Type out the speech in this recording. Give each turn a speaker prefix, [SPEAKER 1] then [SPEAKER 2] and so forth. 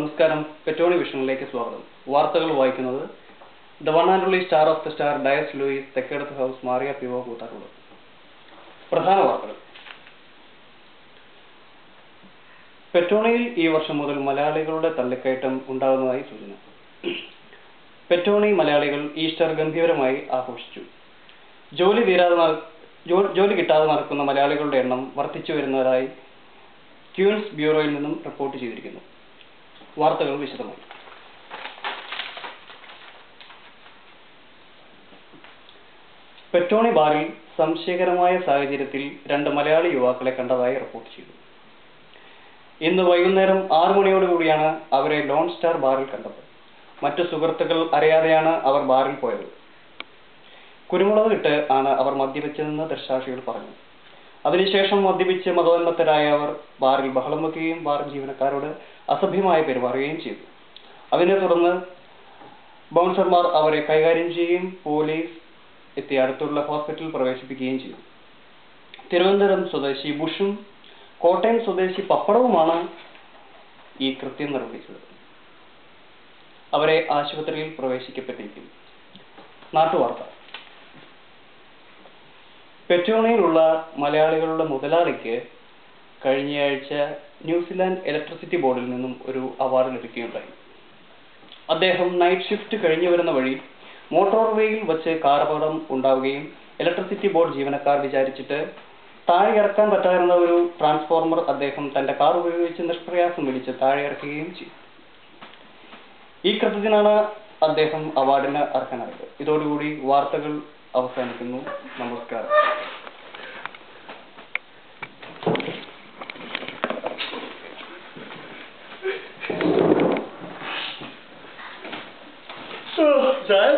[SPEAKER 1] നമസ്കാരം, പെറ്റോണി വിഷനിലേക്ക് സ്വാഗതം. വാർത്തകൾ വായിക്കുന്നത് the one and only star of the star Dias Louis, Thekkedath house, മാറിയ പിവോ, കൂത്താട്ടുകുളം. പ്രധാന വാർത്തകൾ. പെറ്റോണിയിൽ ഈ വർഷം മുതൽ മലയാളികളുടെ തള്ളിക്കയറ്റം ഉണ്ടാകുന്നതായി സൂചന. പെറ്റോണി മലയാളികൾ ഈസ്റ്റർ ഗംഭീരമായി ആഘോഷിച്ചു. ജോലി കിട്ടാതെ നടക്കുന്ന മലയാളികളുടെ എണ്ണം വർദ്ധിച്ചു വരുന്നതായി ക്യൂൻസ് ബ്യൂറോയിൽ നിന്നും റിപ്പോർട്ട് ചെയ്തിരിക്കുന്നു. വാർത്തകൾ വിശദമായി. പെറ്റോണി ബാറിൽ സംശയകരമായ സാഹചര്യത്തിൽ 2 മലയാളി യുവാക്കളെ കണ്ടതായി റിപ്പോർട്ട് ചെയ്തു. ഇന്ന് വൈകുന്നേരം 6 മണിയോടുകൂടിയാണ് അവരെ ലോൺ സ്റ്റാർ ബാറിൽ കണ്ടത്. മറ്റു സുഹൃത്തുക്കൾ അറിയാതെയാണ് അവർ ബാറിൽ പോയത്. കുരുമുളക് ഇട്ട് ആണ് അവർ മദ്യപിച്ചതെന്ന് ദൃക്സാക്ഷികൾ പറഞ്ഞു. അതിനുശേഷം മദ്യപിച്ച് മതോന്മത്തരായ അവർ ബാറിൽ ബഹളം വയ്ക്കുകയും ബാർ ജീവനക്കാരോട് അസഭ്യമായി പെരുമാറുകയും ചെയ്തു. അതിനെ തുടർന്ന് ബൗൺസർമാർ അവരെ കൈകാര്യം ചെയ്യുകയും പോലീസ് എത്തി അടുത്തുള്ള ഹോസ്പിറ്റലിൽ പ്രവേശിപ്പിക്കുകയും ചെയ്തു. തിരുവനന്തപുരം സ്വദേശി ബുഷും കോട്ടയം സ്വദേശി പപ്പടവുമാണ് ഈ കൃത്യം നിർവഹിച്ചത്. അവരെ ആശുപത്രിയിൽ പ്രവേശിക്കപ്പെട്ടിരിക്കുന്നു. നാട്ടുവാർത്ത. പെറ്റോണിയിലുള്ള മലയാളികളുടെ മുതലാളിക്ക് കഴിഞ്ഞയാഴ്ച ന്യൂസിലാൻഡ് ഇലക്ട്രിസിറ്റി ബോർഡിൽ നിന്നും ഒരു അവാർഡ് ലഭിക്കുകയുണ്ടായി. അദ്ദേഹം നൈറ്റ് ഷിഫ്റ്റ് കഴിഞ്ഞു വരുന്ന വഴി മോട്ടോർവേയിൽ വച്ച് കാർ അപകടം ഉണ്ടാവുകയും ഇലക്ട്രിസിറ്റി ബോർഡ് ജീവനക്കാർ വിചാരിച്ചിട്ട് താഴെ ഇറക്കാൻ പറ്റാവുന്ന ഒരു ട്രാൻസ്ഫോർമർ അദ്ദേഹം തന്റെ കാർ ഉപയോഗിച്ച് നിഷ്പ്രയാസം വലിച്ച് താഴെ ഇറക്കുകയും ചെയ്തു. ഈ കൃത്യത്തിനാണ് അദ്ദേഹം അവാർഡിന് അർഹനായത്. ഇതോടുകൂടി വാർത്തകൾ അവസാനിക്കുന്നു. നമസ്കാരം.
[SPEAKER 2] ചായ